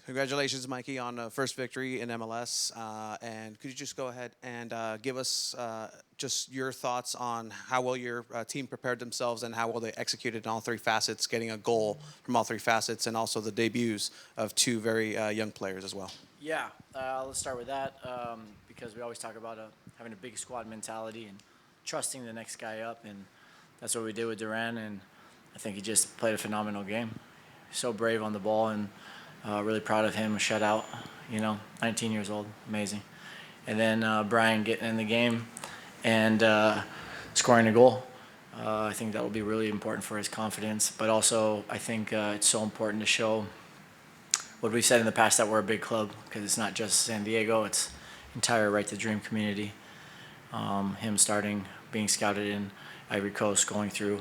Congratulations, Mikey, on the first victory in MLS. And could you just go ahead and give us just your thoughts on how well your team prepared themselves and how well they executed in all three facets, getting a goal from all three facets, and also the debuts of two very young players as well? Yeah, let's start with that because we always talk about having a big squad mentality and trusting the next guy up, and that's what we did with Duran, and I think he just played a phenomenal game. So brave on the ball, and really proud of him. A shutout, 19 years old, amazing. And then Brian getting in the game and scoring a goal. I think that will be really important for his confidence, but also I think it's so important to show what we've said in the past, that we're a big club, because it's not just San Diego, it's entire Right to Dream community. Him starting, being scouted in Ivory Coast, going through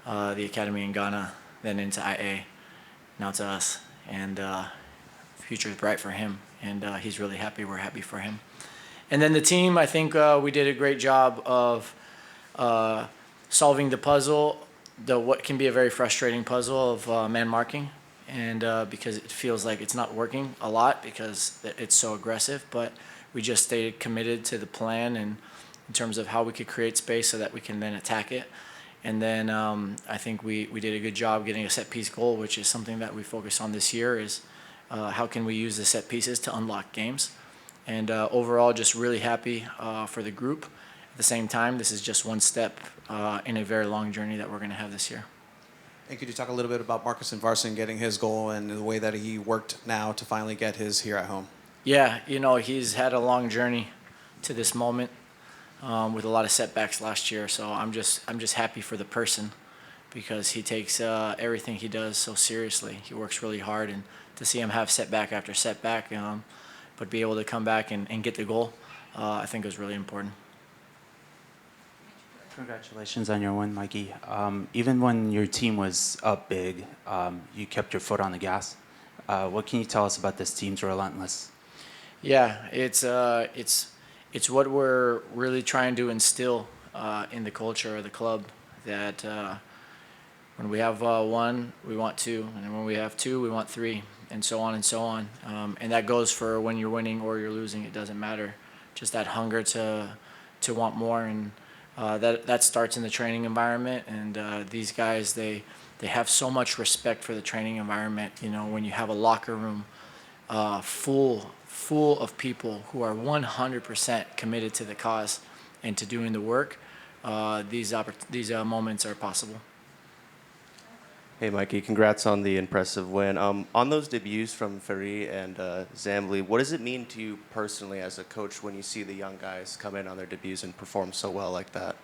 the academy in Ghana, then into IA, now to us. And future is bright for him, and he's really happy. We're happy for him. And then the team, I think we did a great job of solving the puzzle, what can be a very frustrating puzzle of man marking, and because it feels like it's not working a lot because it's so aggressive, but we just stayed committed to the plan and in terms of how we could create space so that we can then attack it. And then I think we did a good job getting a set piece goal, which is something that we focus on this year, is how can we use the set pieces to unlock games. And overall, just really happy for the group. At the same time, this is just one step in a very long journey that we're going to have this year. And could you talk a little bit about Marcus and Varson getting his goal and the way that he worked now to finally get his here at home? Yeah, he's had a long journey to this moment with a lot of setbacks last year. So I'm just happy for the person because he takes everything he does so seriously. He works really hard, and to see him have setback after setback, but be able to come back and get the goal, I think was really important. Congratulations on your win, Mikey. Even when your team was up big, you kept your foot on the gas. What can you tell us about this team's relentless? Yeah, it's what we're really trying to instill in the culture of the club. That when we have one, we want two, and when we have two, we want three, and so on and so on. And that goes for when you're winning or you're losing. It doesn't matter. Just that hunger to want more, and that starts in the training environment. And these guys, they have so much respect for the training environment. When you have a locker room full of people who are 100% committed to the cause and to doing the work, these moments are possible. Hey, Mikey, congrats on the impressive win. On those debuts from Ferry and Zambli, what does it mean to you personally as a coach when you see the young guys come in on their debuts and perform so well like that?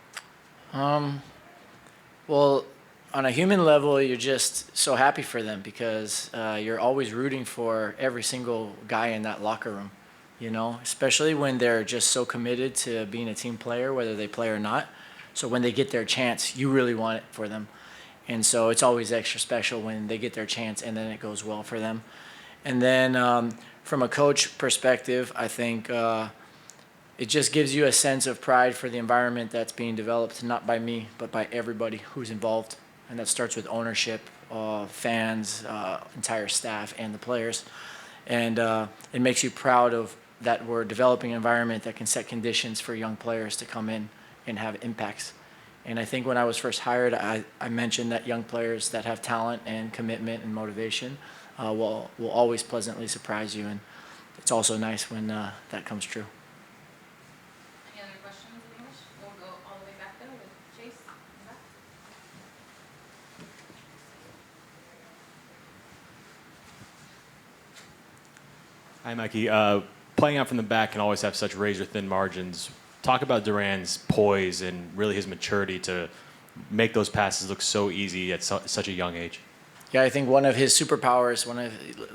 Well, on a human level, you're just so happy for them because you're always rooting for every single guy in that locker room, especially when they're just so committed to being a team player, whether they play or not. So when they get their chance, you really want it for them. And so it's always extra special when they get their chance and then it goes well for them. And then from a coach perspective, I think it just gives you a sense of pride for the environment that's being developed, not by me, but by everybody who's involved. And that starts with ownership, fans, entire staff, and the players. And it makes you proud of that we're developing an environment that can set conditions for young players to come in and have impacts. And I think when I was first hired, I mentioned that young players that have talent and commitment and motivation will always pleasantly surprise you. And it's also nice when that comes true. Any other questions in English? We'll go all the way back there with Chase. In the back. Hi, Mikey. Playing out from the back can always have such razor-thin margins. Talk about Duran's poise and really his maturity to make those passes look so easy at such a young age. Yeah, I think one of his superpowers.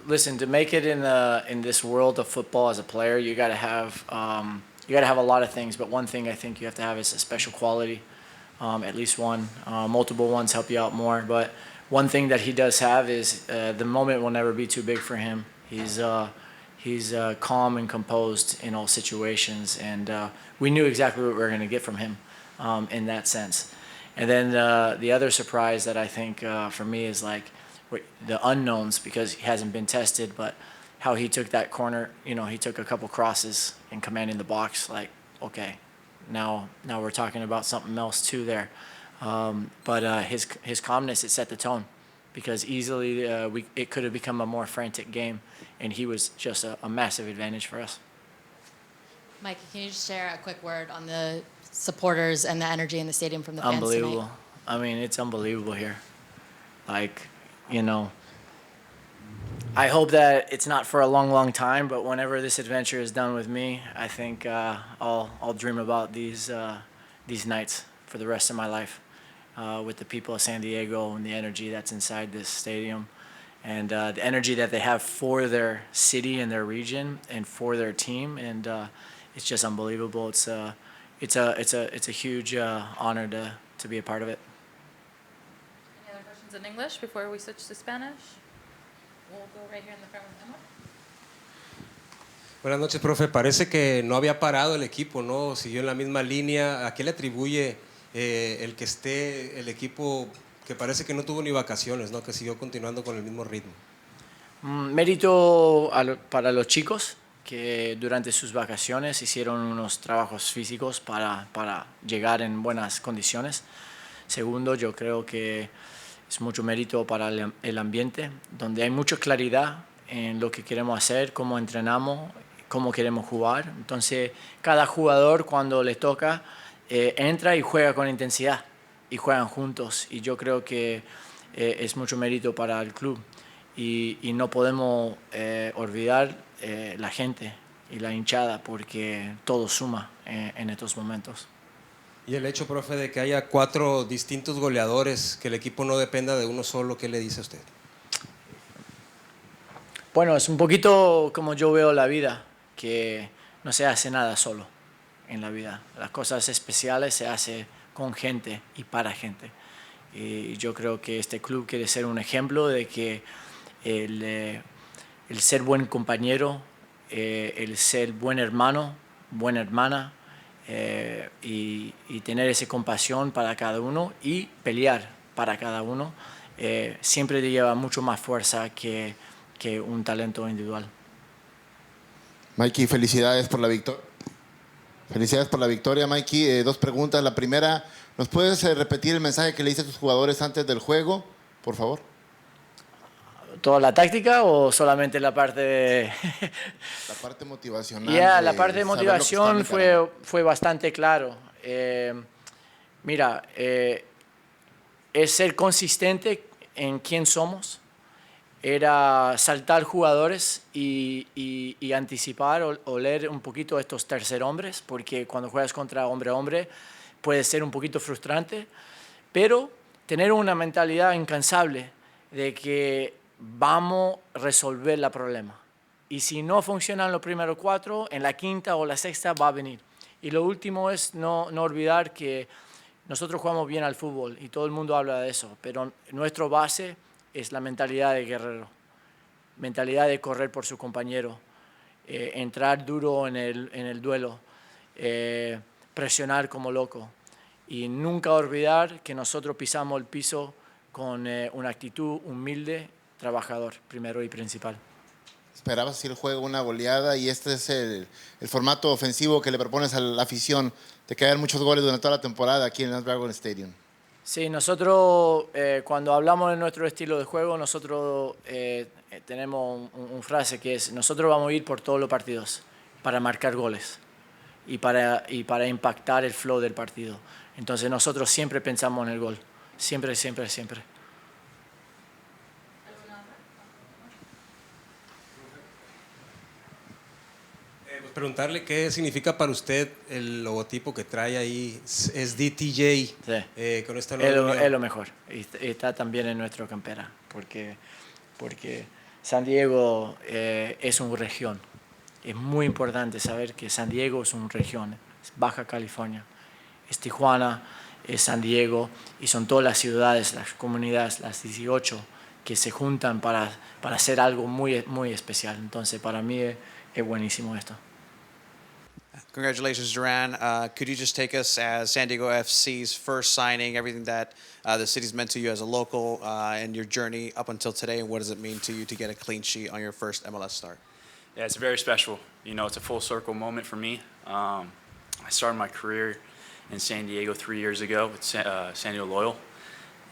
Listen, to make it in this world of football as a player, you got to have a lot of things. But one thing I think you have to have is a special quality, at least one. Multiple ones help you out more. But one thing that he does have is the moment will never be too big for him. He's calm and composed in all situations, and we knew exactly what we were going to get from him in that sense. And then the other surprise that I think for me is like the unknowns, because he hasn't been tested, but how he took that corner. He took a couple crosses and commanding the box. Like, okay, now we're talking about something else too there. But his calmness, it set the tone, because easily it could have become a more frantic game, and he was just a massive advantage for us. Mikey, can you just share a quick word on the supporters and the energy in the stadium from the fans Unbelievable. tonight? I mean, it's unbelievable here. Like, I hope that it's not for a long, long time, but whenever this adventure is done with me, I think I'll dream about these nights for the rest of my life, with the people of San Diego and the energy that's inside this stadium, and the energy that they have for their city and their region and for their team, and it's just unbelievable. It's a huge honor to be a part of it. Any other questions in English before we switch to Spanish? We'll go right here in the front with Emma. Buenas noches, profe. Parece que no había parado el equipo, ¿no? Siguió en la misma línea. ¿A qué le atribuye el que esté el equipo que parece que no tuvo ni vacaciones, ¿no? Que siguió continuando con el mismo ritmo? Mérito para los chicos que durante sus vacaciones hicieron unos trabajos físicos para llegar en buenas condiciones. Segundo, yo creo que es mucho mérito para el ambiente, donde hay mucha claridad en lo que queremos hacer, cómo entrenamos, cómo queremos jugar. Entonces, cada jugador cuando le toca entra y juega con intensidad y juegan juntos. Y yo creo que es mucho mérito para el club. Y no podemos olvidar la gente y la hinchada, porque todo suma en estos momentos. Y el hecho, profe, de que haya 4 distintos goleadores, que el equipo no dependa de uno solo, ¿qué le dice a usted? Bueno, es un poquito como yo veo la vida, que no se hace nada solo en la vida. Las cosas especiales se hacen con gente y para gente. Y yo creo que este club quiere ser un ejemplo de que el ser buen compañero, el ser buen hermano, buena hermana, y tener esa compasión para cada uno y pelear para cada uno, siempre te lleva mucho más fuerza que un talento individual. Mikey, felicidades por la victoria. Felicidades por la victoria, Mikey. 2 preguntas. La primera, ¿nos puedes repetir el mensaje que le diste a tus jugadores antes del juego, por favor? ¿Toda la táctica o solamente la parte de...? La parte motivacional. La parte de motivación fue bastante claro. Mira, es ser consistente en quién somos. Era saltar jugadores y anticipar o leer un poquito estos tercer hombres, porque cuando juegas contra hombre a hombre puede ser un poquito frustrante, pero tener una mentalidad incansable de que vamos a resolver el problema. Y si no funcionan los primeros 4, en la quinta o la sexta va a venir. Y lo último es no olvidar que nosotros jugamos bien al fútbol y todo el mundo habla de eso, pero nuestra base es la mentalidad de guerrero, mentalidad de correr por su compañero, entrar duro en el duelo, presionar como loco y nunca olvidar que nosotros pisamos el piso con una actitud humilde, trabajador, primero y principal. Esperabas así el juego, una goleada, y este es el formato ofensivo que le propones a la afición, de que hayan muchos goles durante toda la temporada aquí en el Dragon Stadium. Sí, nosotros cuando hablamos de nuestro estilo de juego, nosotros tenemos un frase que es: nosotros vamos a ir por todos los partidos para marcar goles y para impactar el flow del partido. Entonces nosotros siempre pensamos en el gol, siempre, siempre, siempre. Preguntarle qué significa para usted el logotipo que trae ahí, es DTJ, Sí. con esta nueva unión. Es lo mejor, y está también en nuestra campera, porque San Diego es una región. Es muy importante saber que San Diego es una región, es Baja California, es Tijuana, es San Diego, y son todas las ciudades, las comunidades, las 18, que se juntan para hacer algo muy, muy especial. Entonces, para mí es buenísimo esto. Congratulations, Duran. Could you just take us as San Diego FC's first signing, everything that the city's meant to you as a local, and your journey up until today, and what does it mean to you to get a clean sheet on your first MLS start? Yeah, it's very special. You know, it's a full circle moment for me. I started my career in San Diego 3 years ago with San Diego Loyal,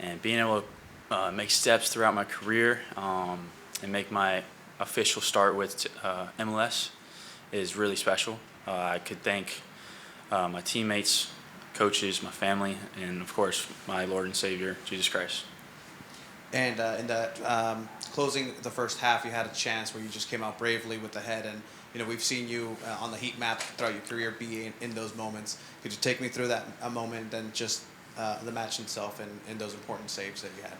and being able to make steps throughout my career and make my official start with MLS is really special. I could thank my teammates, coaches, my family, and of course my Lord and Savior, Jesus Christ. And in that closing the first half, you had a chance where you just came out bravely with the head. And you know, we've seen you on the heat map throughout your career be in those moments. Could you take me through that a moment and just the match itself and those important saves that you had?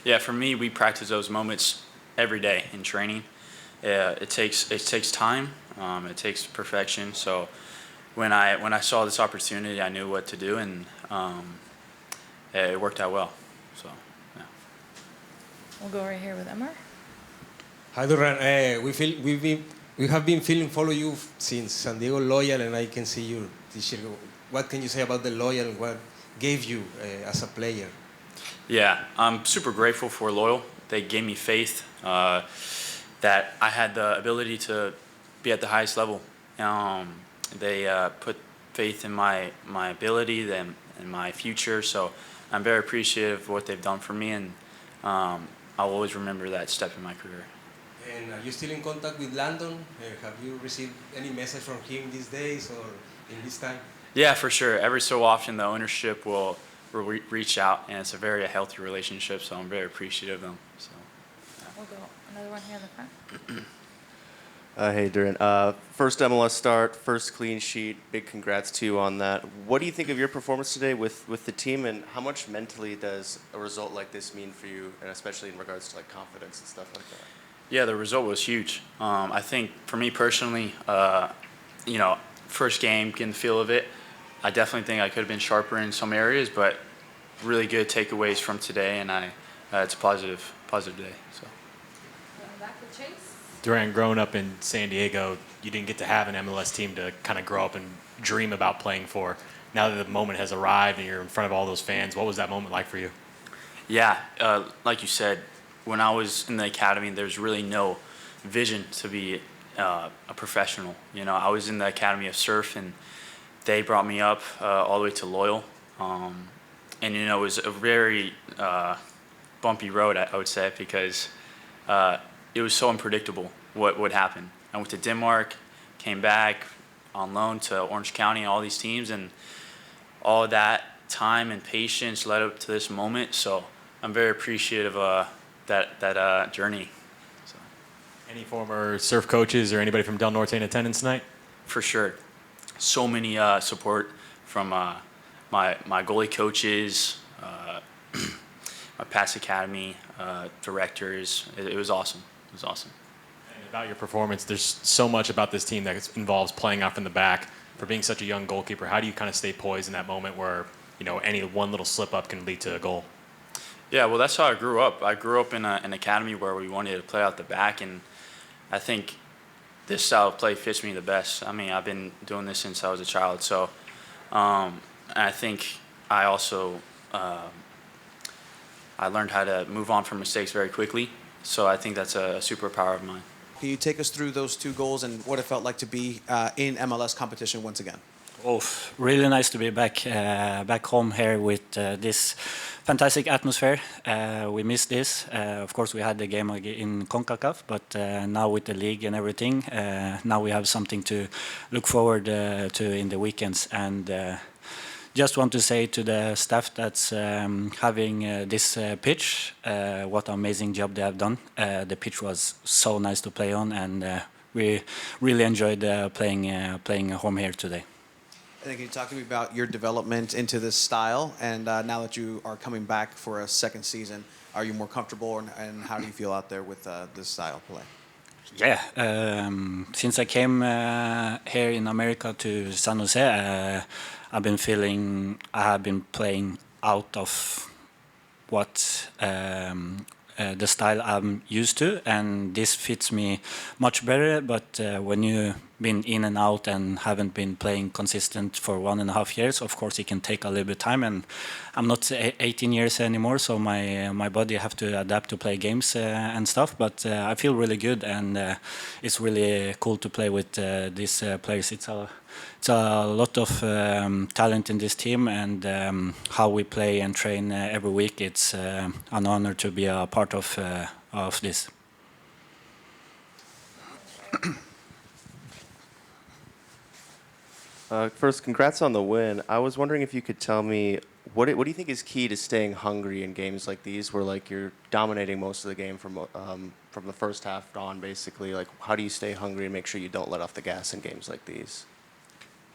Yeah, for me, we practice those moments every day in training. It takes time. It takes perfection. So when I saw this opportunity, I knew what to do, and it worked out well. So yeah. We'll go right here with Emmer. Hi, Duran. We have been follow you since San Diego Loyal, and I can see you this year. What can you say about the Loyal? What gave you as a player? Yeah, I'm super grateful for Loyal. They gave me faith that I had the ability to be at the highest level. They put faith in my ability and my future. So I'm very appreciative of what they've done for me, and I'll always remember that step in my career. And are you still in contact with Landon? Have you received any message from him these days or in this time? Yeah, for sure. Every so often, the ownership will reach out, and it's a very healthy relationship. So I'm very appreciative of them. So. We'll go another one here in the front. Hey, Duran. First MLS start, first clean sheet. Big congrats to you on that. What do you think of your performance today with the team, and how much mentally does a result like this mean for you, and especially in regards to like confidence and stuff like that? Yeah, the result was huge. I think for me personally, you know, first game, getting the feel of it, I definitely think I could have been sharper in some areas, but really good takeaways from today, and it's a positive day. So. Going back to Chase. Duran, growing up in San Diego, you didn't get to have an MLS team to kind of grow up and dream about playing for. Now that the moment has arrived and you're in front of all those fans, what was that moment like for you? Yeah, like you said, when I was in the academy, there's really no vision to be a professional. You know, I was in the Academy of Surf, and they brought me up all the way to Loyal. And, you know, it was a very bumpy road, I would say, because it was so unpredictable what would happen. I went to Denmark, came back on loan to Orange County, all these teams, and all of that time and patience led up to this moment. So I'm very appreciative of that journey. So. Any former surf coaches or anybody from Del Norte in attendance tonight? For sure. So many support from my goalie coaches, my past academy directors. It was awesome. It was awesome. And about your performance, there's so much about this team that involves playing out from the back. For being such a young goalkeeper, how do you kind of stay poised in that moment where, you know, any one little slip up can lead to a goal? Yeah, well, that's how I grew up. I grew up in an academy where we wanted to play out the back, and I think this style of play fits me the best. I mean, I've been doing this since I was a child, so I think I also I learned how to move on from mistakes very quickly, so I think that's a superpower of mine. Can you take us through those two goals and what it felt like to be in MLS competition once again? Oh, really nice to be back home here with this fantastic atmosphere. We missed this. Of course, we had the game in CONCACAF, but now with the league and everything, now we have something to look forward to in the weekends. And just want to say to the staff that's having this pitch, what an amazing job they have done. The pitch was so nice to play on, and we really enjoyed playing home here today. And then can you talk to me about your development into this style? And now that you are coming back for a second season, are you more comfortable, and how do you feel out there with this style of play? Yeah, since I came here in America to San Jose, I've been feeling I have been playing out of what the style I'm used to, and this fits me much better. But when you been in and out and haven't been playing consistent for 1.5 years. Of course, it can take a little bit of time, and I'm not 18 years anymore, so my body have to adapt to play games and stuff. But I feel really good, and it's really cool to play with these players. It's a lot of talent in this team, and how we play and train every week. It's an honor to be a part of this. First, congrats on the win. I was wondering if you could tell me what do you think is key to staying hungry in games like these, where like you're dominating most of the game from the first half on, basically. Like, how do you stay hungry and make sure you don't let off the gas in games like these?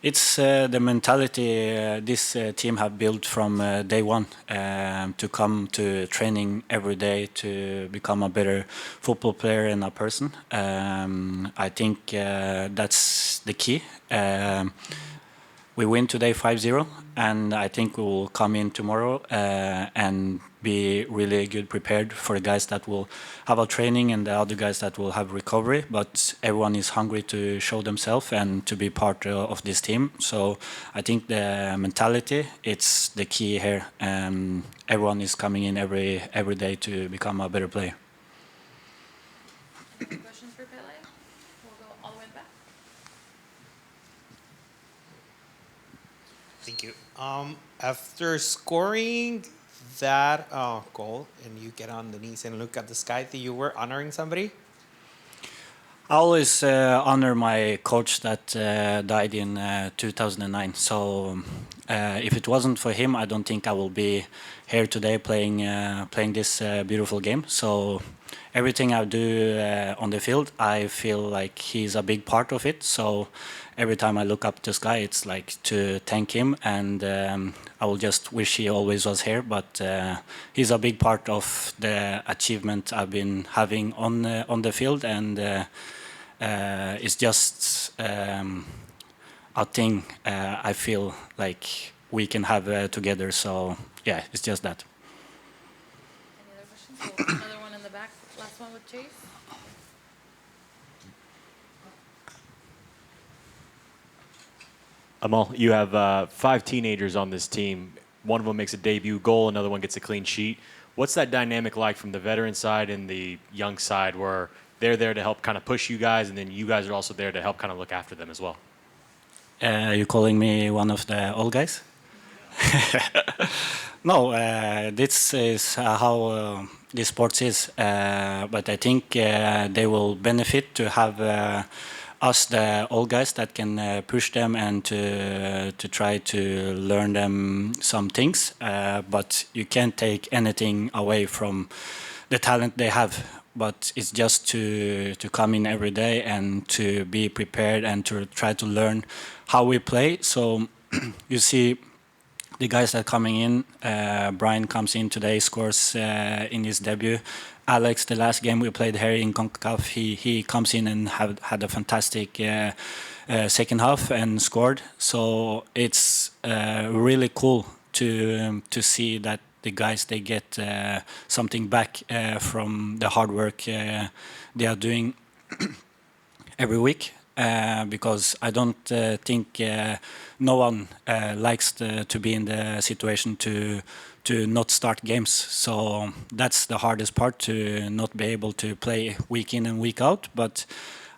It's the mentality this team have built from day one, to come to training every day to become a better football player and a person. I think that's the key. We win today 5-0, and I think we will come in tomorrow and be really good prepared for the guys that will have a training and the other guys that will have recovery. But everyone is hungry to show themselves and to be part of this team. So I think the mentality, it's the key here. Everyone is coming in every day to become a better player. Any questions for Pele? We'll go all the way back. Thank you. After scoring that goal and you get on the knees and look at the sky, that you were honoring somebody? I always honor my coach that died in 2009. So if it wasn't for him, I don't think I will be here today playing this beautiful game. So everything I do on the field, I feel like he's a big part of it. So every time I look up to the sky, it's like to thank him, and I will just wish he always was here. But he's a big part of the achievement I've been having on the field, and it's just a thing I feel like we can have together. So yeah, it's just that. Any other questions? So another one in the back. Last one with Chase. Amal, you have 5 teenagers on this team. One of them makes a debut goal, another one gets a clean sheet. What's that dynamic like from the veteran side and the young side, where they're there to help kind of push you guys, and then you guys are also there to help kind of look after them as well? You calling me one of the old guys? No, this is how this sport is. But I think they will benefit to have us, the old guys, that can push them and to try to learn them some things. But you can't take anything away from the talent they have. But it's just to come in every day and to be prepared and to try to learn how we play. So you see the guys that are coming in, Brian comes in today, scores in his debut. Alex, the last game we played here in CONCACAF, he comes in and had a fantastic second half and scored. So it's really cool to see that the guys, they get something back from the hard work they are doing every week. Because I don't think no one likes to be in the situation to not start games. So that's the hardest part, to not be able to play week in and week out. But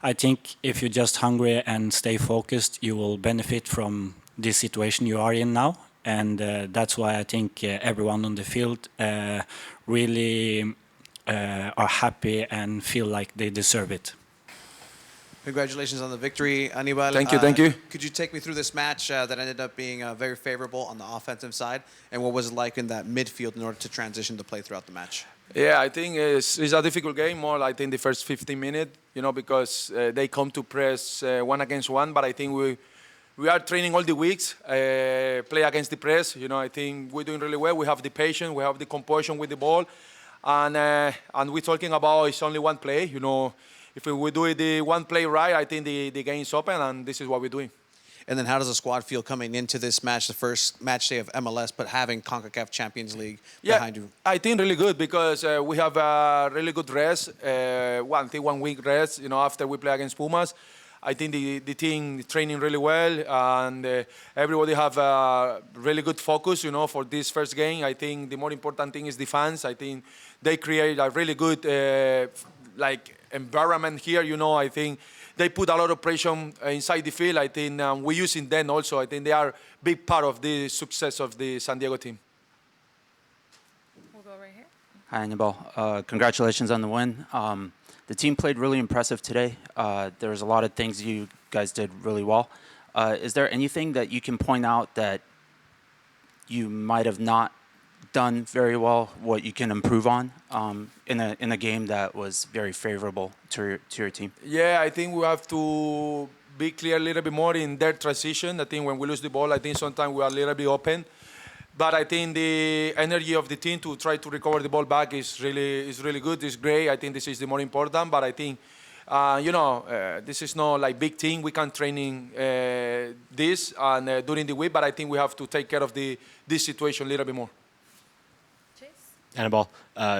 I think if you're just hungry and stay focused, you will benefit from this situation you are in now. And that's why I think everyone on the field really are happy and feel like they deserve it. Congratulations on the victory, Anibal. Thank you. Could you take me through this match that ended up being very favorable on the offensive side, and what was it like in that midfield in order to transition to play throughout the match? Yeah, I think it's a difficult game, more like in the first 15 minutes, because they come to press 1 against 1, but I think we are training all the weeks, play against the press. I think we're doing really well. We have the patience, we have the composure with the ball, and we're talking about it's only one play, If we do it the one play right, I think the game is open, and this is what we're doing. And then how does the squad feel coming into this match, the first match day of MLS, but having CONCACAF Champions League behind you? I think really good, because we have a really good rest, 1 week rest, after we play against Pumas. I think the team is training really well, and everybody have really good focus, for this first game. I think the more important thing is defense. I think they create a really good environment here. I think they put a lot of pressure inside the field. I think we're using them also. I think they are a big part of the success of the San Diego team. We'll go right here. Hi, Anibal. Congratulations on the win. The team played really impressive today. There was a lot of things you guys did really well. Is there anything that you can point out that you might have not done very well, what you can improve on in a game that was very favorable to your team? Yeah, I think we have to be clear a little bit more in their transition. I think when we lose the ball, I think sometimes we are a little bit open. But I think the energy of the team to try to recover the ball back is really good. It's great. I think this is the more important. But I think, this is not like big thing. We can training this and during the week. But I think we have to take care of this situation a little bit more. Anibal,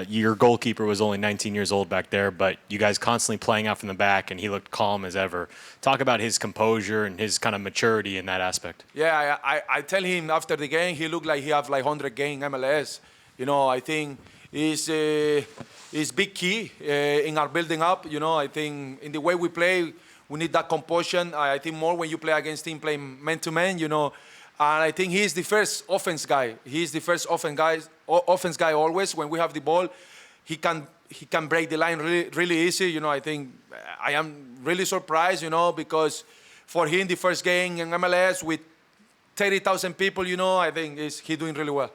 your goalkeeper was only 19 years old back there, but you guys constantly playing out from the back, and he looked calm as ever. Talk about his composure and his kind of maturity in that aspect. Yeah, I tell him after the game, he looked like he have like 100 game MLS. I think is big key in our building up. I think in the way we play, we need that composure. I think more when you play against team playing man-to-man, And I think he's the first offense guy. He's the first offense guy always. When we have the ball, he can break the line really easy. I think I am really surprised, because for him the first game in MLS with 30,000 people, I think he's doing really well.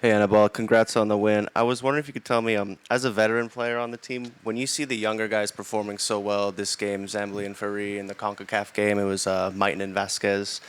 Hey, Anibal, congrats on the win. I was wondering if you could tell me, as a veteran player on the team, when you see the younger guys performing so well this game, Zambli and Ferri, in the CONCACAF game, it was Maitan and Vasquez.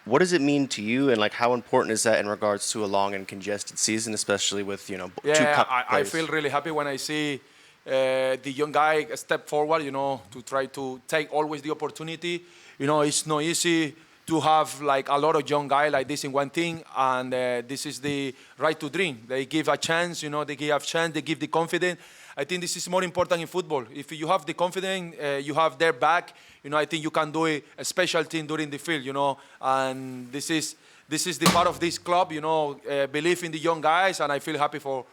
What does it mean to you, and how important is that in regards to a long and congested season, especially with, two cup I players? feel really happy when I see the young guy step forward, to try to take always the opportunity. It's not easy to have a lot of young guys like this in one team, and this is the right to dream. They give a chance, they give a chance, they give the confidence. I think this is more important in football. If you have the confidence, you have their back, I think you can do a special thing during the field, and this is the part of this club, believe in the young guys, and I feel happy for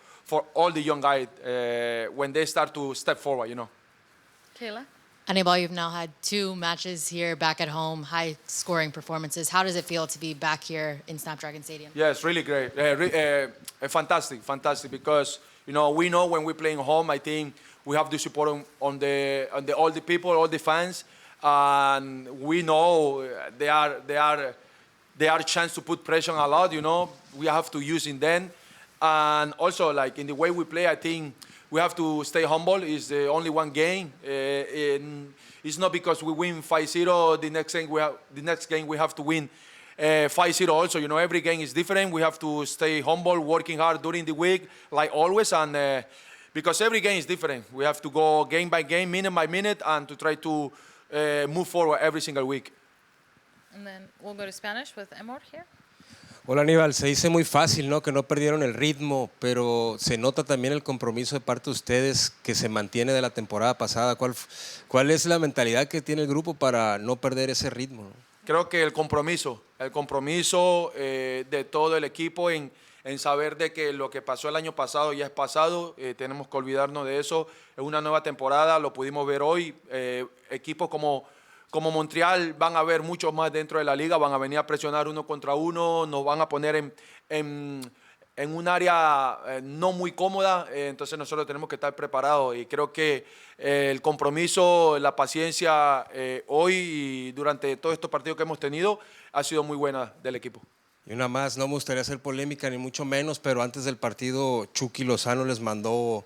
all the young guys when they start to step forward, Kayla? Anibal, you've now had 2 matches here back at home, high-scoring performances. How does it feel to be back here in Snapdragon Stadium? Yes, really great. Fantastic, because, we know when we're playing home, I think we have the support on all the people, all the fans, and we know they are chance to put pressure on a lot, we have to use in them. And also, in the way we play, I think we have to stay humble. It's the only one game. It's not because we win 5-0. The next game we have to win 5-0 also. Every game is different. We have to stay humble, working hard during the week, like always. And because every game is different, we have to go game by game, minute by minute, and to try to move forward every single week. And then we'll go to Spanish with Emor here. Hola Aníbal, se dice muy fácil, ¿no? Que no perdieron el ritmo, pero se nota también el compromiso de parte de ustedes que se mantiene de la temporada pasada. ¿Cuál es la mentalidad que tiene el grupo para no perder ese ritmo, ¿no? Creo que el compromiso de todo el equipo en saber de que lo que pasó el año pasado ya es pasado, tenemos que olvidarnos de eso. Es una nueva temporada, lo pudimos ver hoy. Equipos como Montreal van a ver muchos más dentro de la liga, van a venir a presionar uno contra uno, nos van a poner en un área no muy cómoda, entonces nosotros tenemos que estar preparados y creo que el compromiso, la paciencia hoy y durante todos estos partidos que hemos tenido ha sido muy buena del equipo. Y una más, no me gustaría hacer polémica ni mucho menos, pero antes del partido Chucky Lozano les mandó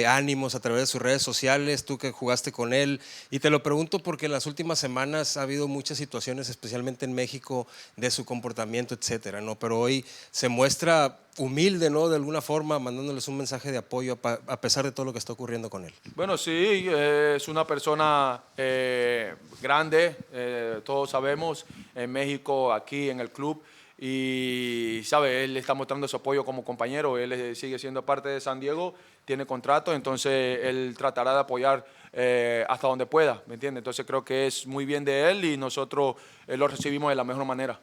ánimos a través de sus redes sociales, tú que jugaste con él, y te lo pregunto porque en las últimas semanas ha habido muchas situaciones, especialmente en México, de su comportamiento, etcétera, ¿no? Pero hoy se muestra humilde, ¿no? De alguna forma, mandándoles un mensaje de apoyo a pesar de todo lo que está ocurriendo con él. Bueno, sí, es una persona grande, todos sabemos, en México, aquí en el club. y, ¿sabe? Él está mostrando su apoyo como compañero, él sigue siendo parte de San Diego, tiene contrato, entonces él tratará de apoyar hasta donde pueda, ¿me entiende? Entonces creo que es muy bien de él y nosotros lo recibimos de la mejor manera.